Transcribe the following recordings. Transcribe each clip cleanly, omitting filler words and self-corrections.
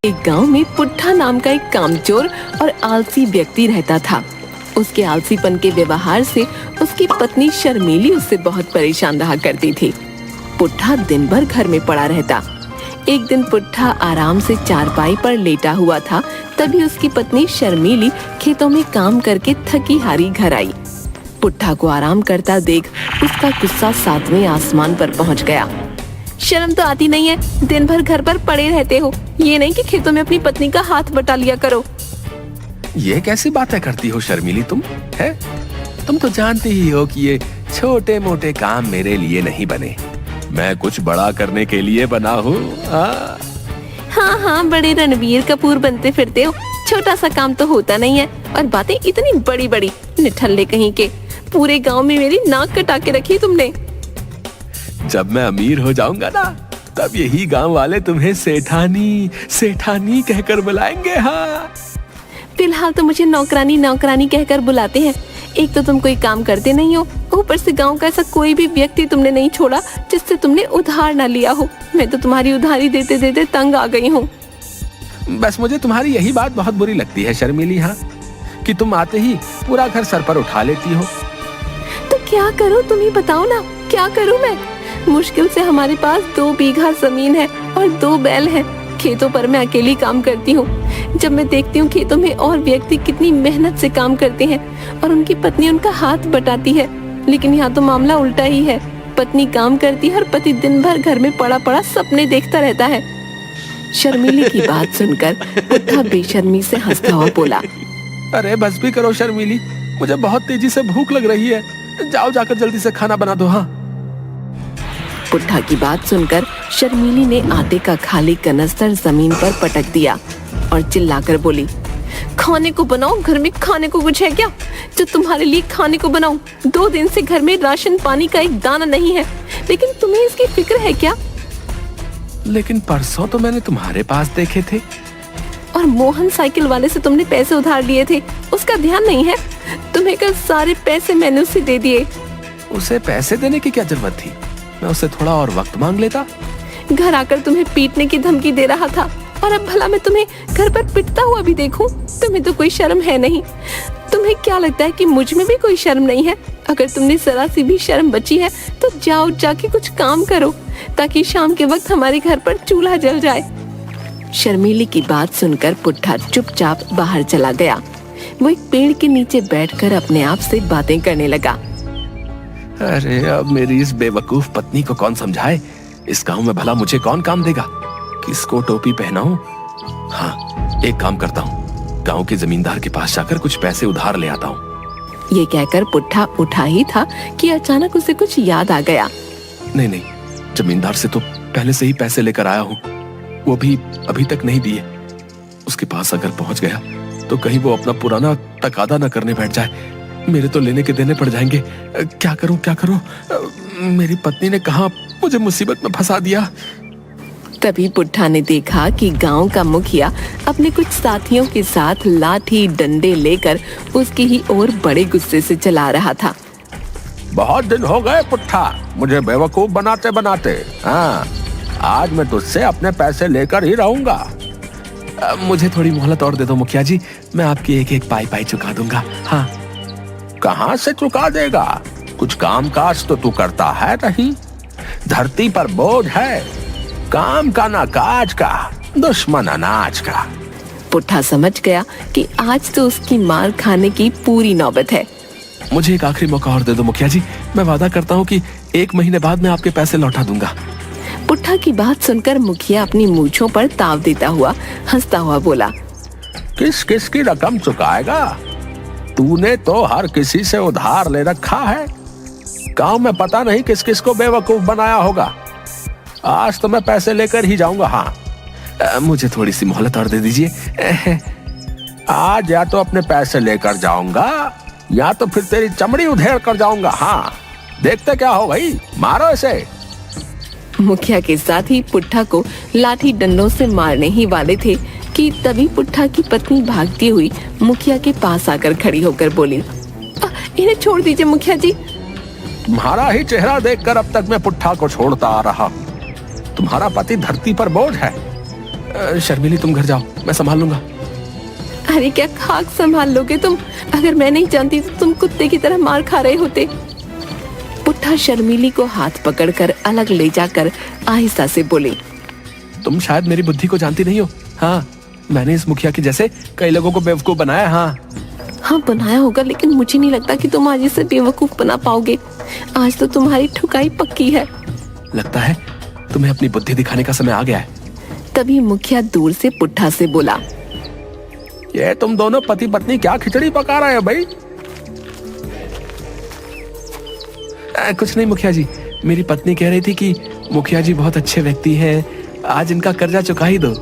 एक गांव में पुट्ठा नाम का एक कामचोर और आलसी व्यक्ति रहता था। उसके आलसीपन के व्यवहार से उसकी पत्नी शर्मीली उससे बहुत परेशान रहा करती थी। पुट्ठा दिन भर घर में पड़ा रहता। एक दिन पुट्ठा आराम से चारपाई पर लेटा हुआ था, तभी उसकी पत्नी शर्मीली खेतों में काम करके थकी हारी घर आई। पुट्ठा को आराम करता देख उसका गुस्सा सातवें आसमान पर पहुंच गया। शर्म तो आती नहीं है, दिन भर घर पर पड़े रहते हो, ये नहीं कि खेतों में अपनी पत्नी का हाथ बटा लिया करो। ये कैसी बातें करती हो शर्मीली तुम? है तुम तो जानती ही हो कि ये छोटे मोटे काम मेरे लिए नहीं बने, मैं कुछ बड़ा करने के लिए बना हूँ। हाँ, बड़े रणवीर कपूर बनते फिरते हो, छोटा सा काम तो होता नहीं है और बातें इतनी बड़ी बड़ी, निठल्ले कहीं के। पूरे गांव में मेरी नाक कटा के रखी तुमने। जब मैं अमीर हो जाऊंगा ना, तब यही गांव वाले तुम्हें सेठानी सेठानी कहकर बुलाएंगे। हाँ, फिलहाल तो मुझे नौकरानी नौकरानी कहकर बुलाते हैं। एक तो तुम कोई काम करते नहीं हो, ऊपर से गांव का ऐसा कोई भी व्यक्ति तुमने नहीं छोड़ा जिससे तुमने उधार ना लिया हो। मैं तो तुम्हारी उधारी देते देते तंग आ गई हूँ। बस मुझे तुम्हारी यही बात बहुत बुरी लगती है शर्मीली, हाँ, कि तुम आते ही पूरा घर सर पर उठा लेती हो। तो क्या करूँ, तुम ही बताओ ना, क्या करूँ मैं? मुश्किल से हमारे पास 2 बीघा जमीन है और 2 बैल हैं। खेतों पर मैं अकेली काम करती हूँ। जब मैं देखती हूँ खेतों में और व्यक्ति कितनी मेहनत से काम करते हैं और उनकी पत्नी उनका हाथ बटाती है, लेकिन यहाँ तो मामला उल्टा ही है। पत्नी काम करती है और पति दिन भर घर में पड़ा पड़ा सपने देखता रहता है। शर्मीली की बात सुनकर पुट्ठा बेशर्मी से हंसता हुआ बोला, अरे बस भी करो शर्मीली, मुझे बहुत तेजी से भूख लग रही है, जाओ जाकर जल्दी से खाना बना दो। हाँ। पुट्ठा की बात सुनकर शर्मीली ने आटे का खाली कनस्तर जमीन पर पटक दिया और चिल्लाकर बोली, खाने को बनाओ, घर में खाने को कुछ है क्या जो तुम्हारे लिए खाने को बनाऊं? 2 दिन से घर में राशन पानी का एक दाना नहीं है, लेकिन तुम्हें इसकी फिक्र है क्या? लेकिन परसों तो मैंने तुम्हारे पास देखे थे। और मोहन साइकिल वाले से तुमने पैसे उधार लिए थे, उसका ध्यान नहीं है? तुम्हें कल सारे पैसे मैंने उसे दे दिए। उसे पैसे देने की क्या जरूरत थी? मैं उससे थोड़ा और वक्त मांग लेता। घर आकर तुम्हें पीटने की धमकी दे रहा था और अब भला मैं तुम्हें घर पर पिटता हुआ भी देखूं? तुम्हें तो कोई शर्म है नहीं। तुम्हें क्या लगता है कि मुझ में भी कोई शर्म नहीं है? अगर तुमने जरा सी भी शर्म बची है तो जाओ जाके कुछ काम करो, ताकि शाम के वक्त हमारे घर पर चूल्हा जल जाए। शर्मीली की बात सुनकर पुट्ठा चुपचाप बाहर चला गया। वो एक पेड़ के नीचे बैठकर अपने आप से बातें करने लगा। अरे अब मेरी इस बेवकूफ पत्नी को कौन समझाए? इस गांव में भला मुझे कौन काम देगा? किसको टोपी पहनाऊं? हाँ, एक काम करता हूँ, गांव के जमींदार के पास जाकर कुछ पैसे उधार ले आता हूँ। ये कहकर पुट्ठा उठा ही था कि अचानक उसे कुछ याद आ गया। नहीं, जमींदार से तो पहले से ही पैसे लेकर आया हूँ, वो भी अभी तक नहीं दिए। उसके पास अगर पहुंच गया तो कहीं वो अपना पुराना तकादा न करने बैठ जाए, मेरे तो लेने के देने पड़ जाएंगे। क्या करूं? मेरी पत्नी ने कहा मुझे मुसीबत में फंसा दिया। तभी पुट्ठा ने देखा कि गांव का मुखिया अपने कुछ साथियों के साथ लाठी डंडे लेकर उसकी ही ओर बड़े गुस्से से चला रहा था। बहुत दिन हो गए पुट्ठा मुझे बेवकूफ बनाते बनाते। हाँ, आज मैं तुझसे अपने पैसे लेकर ही रहूंगा। मुझे थोड़ी मोहलत और दे दो मुखिया जी, मैं आपकी एक एक पाई चुका दूंगा। हाँ। कहाँ से चुका देगा? कुछ काम काज तो तू करता है नहीं, धरती पर बोझ है, काम का ना काज का, दुश्मन अनाज का। पुट्ठा समझ गया कि आज तो उसकी मार खाने की पूरी नौबत है। मुझे एक आखिरी मौका और दे दो मुखिया जी, मैं वादा करता हूँ कि 1 महीने बाद मैं आपके पैसे लौटा दूंगा। पुट्ठा की बात सुनकर मुखिया अपनी मूंछों पर ताव देता हुआ हंसता हुआ बोला, किस किस की रकम चुकाएगा? तूने तो हर किसी से उधार ले रखा है। गांव में पता नहीं किस किस को बेवकूफ बनाया होगा। आज तो मैं पैसे लेकर ही जाऊंगा। हाँ, मुझे थोड़ी सी मोहलत और दे दीजिए। आज या तो अपने पैसे लेकर जाऊंगा या तो फिर तेरी चमड़ी उधेड़ कर जाऊंगा। हाँ, देखते क्या हो भाई, मारो इसे। मुखिया के साथ ही पुट्ठा को लाठी डंडों से मारने ही वाले थे कि तभी पुट्ठा की पत्नी भागती हुई मुखिया के पास आकर खड़ी होकर बोली, इन्हें छोड़ दीजिए मुखिया जी। तुम्हारा ही चेहरा देखकर अब तक मैं पुट्ठा को छोड़ता आ रहा हूँ। तुम्हारा पति धरती पर बोझ है, शर्मिली तुम घर जाओ, मैं संभाल लूंगा। अरे क्या खाक संभाल लोगे तुम? अगर मैं नहीं जानती तो तुम कुत्ते की तरह मार खा रहे होते। पुट्ठा शर्मिली को हाथ पकड़कर अलग ले जाकर आहिस्ता से बोले, तुम शायद मेरी बुद्धि को जानती नहीं हो। हाँ, मैंने इस मुखिया के जैसे कई लोगों को बेवकूफ बनाया। हाँ बनाया होगा, लेकिन मुझे नहीं लगता कि तुम आज इसे बेवकूफ बना पाओगे। आज तो तुम्हारी ठुकाई पक्की है। लगता है तुम्हें अपनी बुद्धि दिखाने का समय आ गया है। तभी मुखिया दूर से पुट्ठा से बोला, ये तुम दोनों पति पत्नी क्या खिचड़ी पका रहे हो भाई? कुछ नहीं मुखिया जी, मेरी पत्नी कह रही थी कि मुखिया जी बहुत अच्छे व्यक्ति हैं, आज इनका कर्जा चुका ही दो।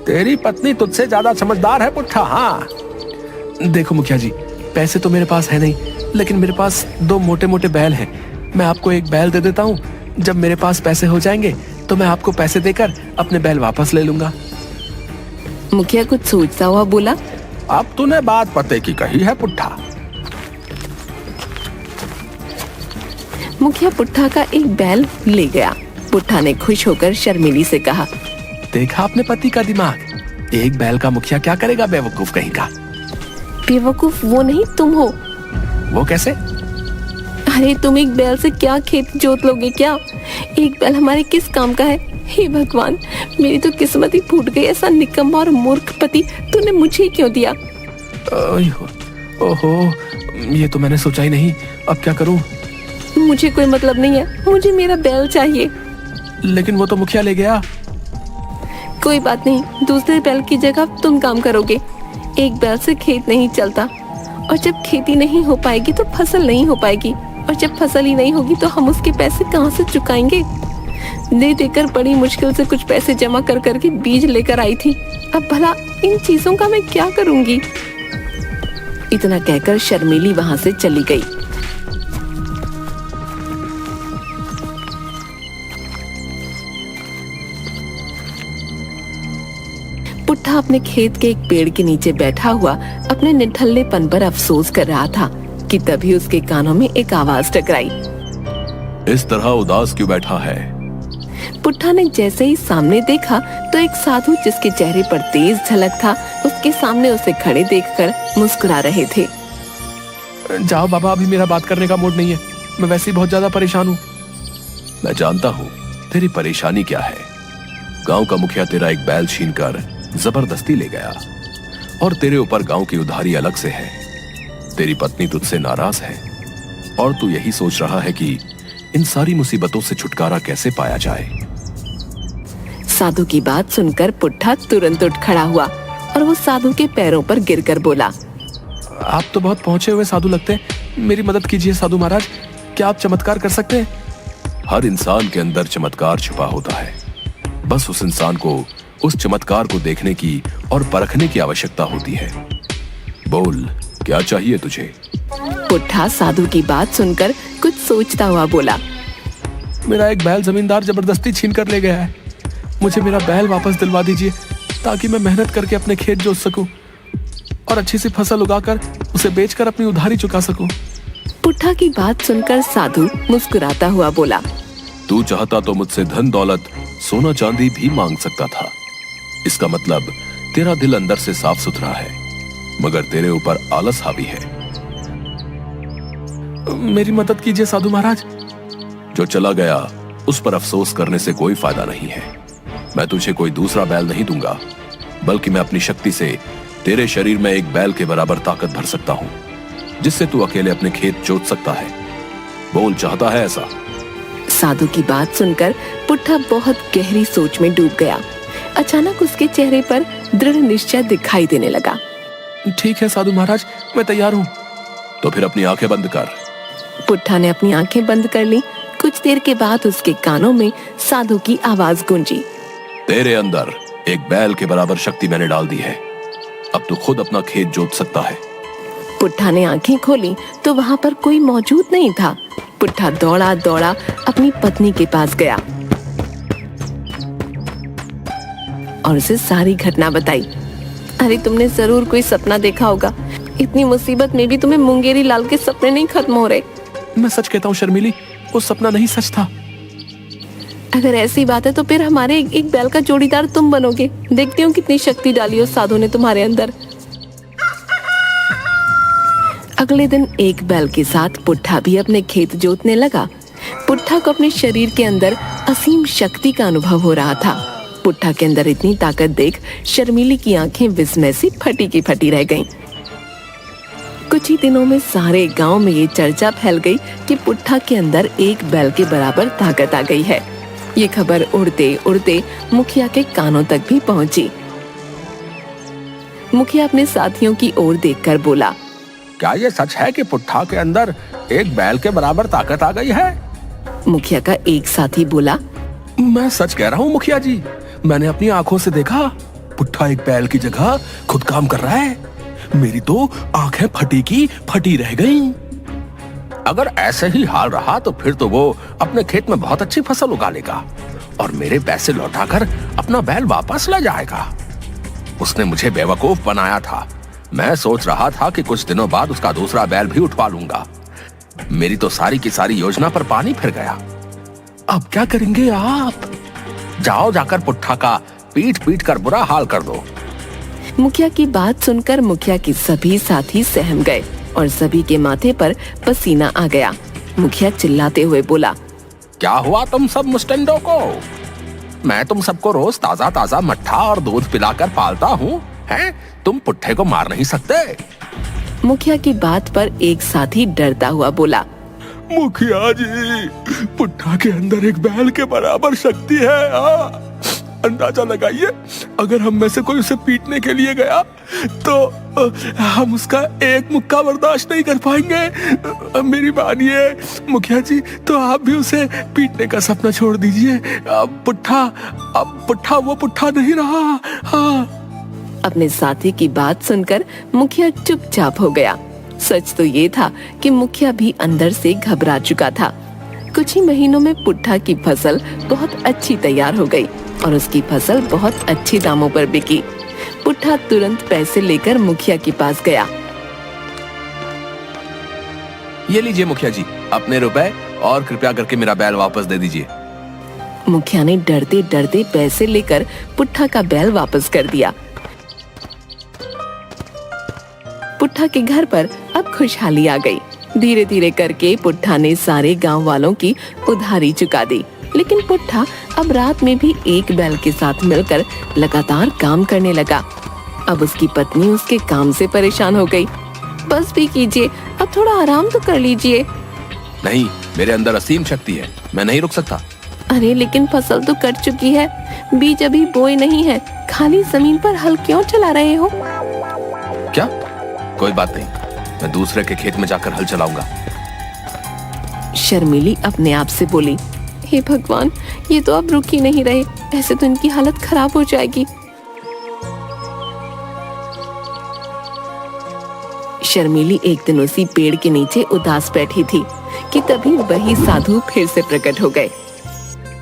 तेरी पत्नी तुझसे ज्यादा समझदार है पुट्ठा। हाँ देखो मुखिया जी, पैसे तो मेरे पास है नहीं, लेकिन मेरे पास 2 मोटे मोटे बैल हैं। मैं आपको एक बैल दे देता हूँ, जब मेरे पास पैसे हो जाएंगे तो मैं आपको पैसे देकर अपने बैल वापस ले लूंगा। मुखिया कुछ सोचता हुआ बोला, अब तूने बात पते की कही है पुट्ठा। मुखिया पुट्ठा का एक बैल ले गया। पुट्ठा ने खुश होकर शर्मिली से कहा, देखा अपने पति का दिमाग, एक बैल का मुखिया क्या करेगा बेवकूफ कहीं का। बेवकूफ वो नहीं तुम हो। वो कैसे? अरे तुम एक बैल से क्या खेत जोत लोगे क्या? एक बैल हमारे किस काम का है? हे भगवान, मेरी तो किस्मत ही फूट गई। ऐसा निकम्मा और मूर्ख पति तूने मुझे क्यों दिया? ओहो, ये तो मैंने सोचा ही नहीं। अब क्या करूं? मुझे कोई मतलब नहीं है, मुझे मेरा बैल चाहिए। लेकिन वो तो मुखिया ले गया। कोई बात नहीं, दूसरे बैल की जगह तुम काम करोगे। एक बैल से खेत नहीं चलता, और जब खेती नहीं हो पाएगी तो फसल नहीं हो पाएगी, और जब फसल ही नहीं होगी तो हम उसके पैसे कहाँ से चुकाएंगे? दे देकर बड़ी मुश्किल से कुछ पैसे जमा कर करके बीज लेकर आई थी। अब भला इन चीजों का मैं क्या करूंगी? इतना कहकर शर्मिली वहां से चली गई। पुट्ठा अपने खेत के एक पेड़ के नीचे बैठा हुआ अपने निठल्लेपन पर अफसोस कर रहा था कि तभी उसके कानों में एक आवाज टकराई। इस तरह उदास क्यों बैठा है? पुट्ठा ने जैसे ही सामने देखा तो एक साधु जिसके चेहरे पर तेज झलक था, उसके सामने उसे खड़े देखकर मुस्कुरा रहे थे। जाओ बाबा, अभी मेरा बात करने का मूड नहीं है, मैं वैसे ही बहुत ज्यादा परेशान हूँ। मैं जानता हूँ तेरी परेशानी क्या है। गांव का मुखिया तेरा एक बैल छीनकर जबरदस्ती ले गया, और तेरे ऊपर गांव की उधारी अलग से है। तेरी पत्नी तुझसे नाराज है, और तू यही सोच रहा है कि इन सारी मुसीबतों से छुटकारा कैसे पाया जाए। साधु की बात सुनकर पुट्ठा तुरंत उठ खड़ा हुआ और वो साधु के पैरों पर गिरकर बोला, आप तो बहुत पहुंचे हुए साधु लगते हैं, मेरी मदद कीजिए साधु महाराज। क्या आप चमत्कार कर सकते हैं? हर इंसान के अंदर चमत्कार छुपा होता है, बस उस इंसान को उस चमत्कार को देखने की और परखने की आवश्यकता होती है। बोल, क्या चाहिए तुझे? पुट्ठा साधु की बात सुनकर कुछ सोचता हुआ बोला, मेरा एक बैल जमींदार जबरदस्ती छीन कर ले गया है। मुझे मेरा बैल वापस दिलवा दीजिए, ताकि मैं मेहनत करके अपने खेत जोत सकूं और अच्छी सी फसल उगाकर उसे बेचकर अपनी उधारी चुका सकूं। पुट्ठा की बात सुनकर साधु मुस्कुराता हुआ बोला, तू चाहता तो मुझसे धन दौलत सोना चांदी भी मांग सकता था। इसका मतलब तेरा दिल अंदर से साफ सुथरा है, मगर तेरे ऊपर आलस हावी है। मेरी मदद कीजिए साधु महाराज। जो चला गया उस पर अफसोस करने से कोई फायदा नहीं है। मैं तुझे कोई दूसरा बैल नहीं दूंगा, बल्कि मैं अपनी शक्ति से तेरे शरीर में एक बैल के बराबर ताकत भर सकता हूं, जिससे तू अकेले अपने खेत जोत सकता है। बोल, चाहता है ऐसा? साधु की बात सुनकर पुट्ठा बहुत गहरी सोच में डूब गया। अचानक उसके चेहरे पर दृढ़ निश्चय दिखाई देने लगा। ठीक है साधु महाराज, मैं तैयार हूँ। तो फिर अपनी आंखें बंद कर। पुट्ठा ने अपनी आंखें बंद कर ली। कुछ देर के बाद उसके कानों में साधु की आवाज गूंजी, तेरे अंदर एक बैल के बराबर शक्ति मैंने डाल दी है, अब तू खुद अपना खेत जोत सकता है। पुट्ठा ने आंखें खोली तो वहां पर कोई मौजूद नहीं था। पुट्ठा दौड़ा दौड़ा अपनी पत्नी के पास गया और उसे सारी घटना बताई। अरे तुमने जरूर कोई सपना देखा होगा, इतनी मुसीबत में भी तुम्हें मुंगेरी लाल के सपने नहीं खत्म हो रहे। मैं सच कहता हूँ शर्मिली, वो सपना नहीं सच था। अगर ऐसी बात है तो फिर हमारे एक बैल का जोड़ीदार तुम बनोगे। देखती हूँ कितनी शक्ति डाली उस साधु ने तुम्हारे अंदर। अगले दिन एक बैल के साथ पुट्ठा भी अपने खेत जोतने लगा। पुट्ठा को अपने शरीर के अंदर असीम शक्ति का अनुभव हो रहा था। पुट्ठा के अंदर इतनी ताकत देख शर्मीली की आंखें विस्मय से फटी की फटी रह गईं। कुछ ही दिनों में सारे गांव में ये चर्चा फैल गई कि पुट्ठा के अंदर एक बैल के बराबर ताकत आ गई है। ये खबर उड़ते उड़ते मुखिया के कानों तक भी पहुंची। मुखिया अपने साथियों की ओर देखकर बोला, क्या ये सच है कि पुट्ठा के अंदर एक बैल के बराबर ताकत आ गई है? मुखिया का एक साथी बोला, मैं सच कह रहा हूँ मुखिया जी, मैंने अपनी आंखों से देखा। पुट्ठा एक बैल की जगह खुद काम कर रहा है। मेरी तो आंखें फटी की फटी रह गईं। अगर ऐसे ही हाल रहा तो फिर तो वो अपने खेत में बहुत अच्छी फसल उगा लेगा और मेरे पैसे लौटाकर अपना बैल वापस ले जाएगा। उसने मुझे बेवकूफ बनाया था। मैं सोच रहा था कि कुछ दिनों बाद उसका दूसरा बैल भी उठवा लूंगा। मेरी तो सारी की सारी योजना पर पानी फिर गया। अब क्या करेंगे आप? जाओ जाकर पुट्ठा का पीट पीट कर बुरा हाल कर दो। मुखिया की बात सुनकर मुखिया के सभी साथी सहम गए और सभी के माथे पर पसीना आ गया। मुखिया चिल्लाते हुए बोला, क्या हुआ तुम सब मुस्टंडों को? मैं तुम सबको रोज ताजा ताजा मट्ठा और दूध पिलाकर पालता हूँ, हैं? तुम पुट्ठे को मार नहीं सकते? मुखिया की बात पर एक साथी डरता हुआ बोला, मुखिया जी, पुट्ठा के अंदर एक बैल के बराबर शक्ति है। अंदाजा लगाइए, अगर हम में से कोई उसे पीटने के लिए गया तो हम उसका एक मुक्का बर्दाश्त नहीं कर पाएंगे। मेरी मानिए मुखिया जी, तो आप भी उसे पीटने का सपना छोड़ दीजिए। अब पुट्ठा वो पुट्ठा नहीं रहा। हाँ। अपने साथी की बात सुनकर मुखिया चुपचाप हो गया। सच तो ये था कि मुखिया भी अंदर से घबरा चुका था। कुछ ही महीनों में पुट्ठा की फसल बहुत अच्छी तैयार हो गई और उसकी फसल बहुत अच्छे दामों पर बिकी। पुट्ठा तुरंत पैसे लेकर मुखिया के पास गया। ये लीजिए मुखिया जी, अपने रुपए, और कृपया करके मेरा बैल वापस दे दीजिए। मुखिया ने डरते डरते पैसे लेकर पुट्ठा का बैल वापस कर दिया। पुट्ठा के घर पर अब खुशहाली आ गई। धीरे धीरे करके पुट्ठा ने सारे गांव वालों की उधारी चुका दी। लेकिन पुट्ठा अब रात में भी एक बैल के साथ मिलकर लगातार काम करने लगा। अब उसकी पत्नी उसके काम से परेशान हो गई। बस भी कीजिए, अब थोड़ा आराम तो कर लीजिए। नहीं, मेरे अंदर असीम शक्ति है, मैं नहीं रुक सकता। अरे लेकिन फसल तो कट चुकी है, बीज अभी बोए नहीं है, खाली जमीन पर हल क्यों चला रहे हो? क्या? कोई बात नहीं, मैं दूसरे के खेत में जाकर हल चलाऊंगा। शर्मीली अपने आप से बोली, हे भगवान, ये तो अब रुक ही नहीं रहे, ऐसे तो इनकी हालत खराब हो जाएगी। शर्मीली एक दिन उसी पेड़ के नीचे उदास बैठी थी कि तभी वही साधु फिर से प्रकट हो गए।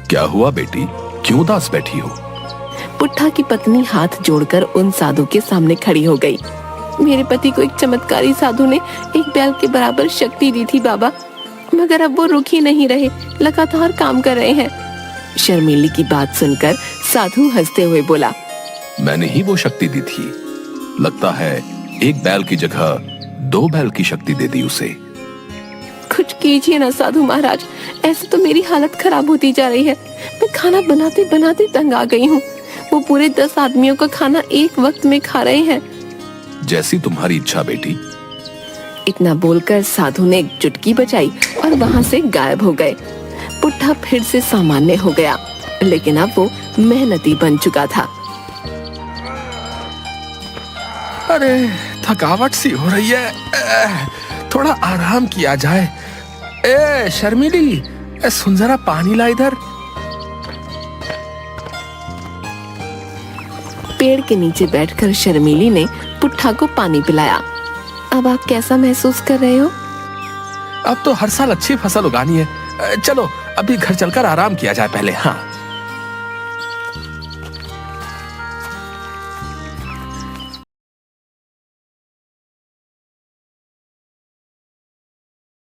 क्या हुआ बेटी, क्यों उदास बैठी हो? पुट्ठा की पत्नी हाथ जोड़कर उन साधु के सामने खड़ी हो गई। मेरे पति को एक चमत्कारी साधु ने एक बैल के बराबर शक्ति दी थी बाबा, मगर अब वो रुक ही नहीं रहे, लगातार काम कर रहे हैं। शर्मीली की बात सुनकर साधु हंसते हुए बोला, मैंने ही वो शक्ति दी थी। लगता है एक बैल की जगह 2 बैल की शक्ति दे दी उसे। कुछ कीजिए ना साधु महाराज, ऐसे तो मेरी हालत खराब होती जा रही है। मैं खाना बनाते बनाते तंग आ गई हूँ। वो पूरे 10 आदमियों का खाना एक वक्त में खा रहे हैं। जैसी तुम्हारी इच्छा बेटी। इतना बोलकर साधु ने एक चुटकी बजाई और वहाँ से गायब हो गए। पुट्ठा फिर से सामान्य हो गया, लेकिन अब वो मेहनती बन चुका था। अरे थकावट सी हो रही है, थोड़ा आराम किया जाए। शर्मीली, सुन जरा, पानी ला इधर। पेड़ के नीचे बैठकर शर्मीली ने पुट्ठा को पानी पिलाया। अब आप कैसा महसूस कर रहे हो? अब तो हर साल अच्छी फसल उगानी है। चलो अभी घर चलकर आराम किया जाए पहले। हाँ।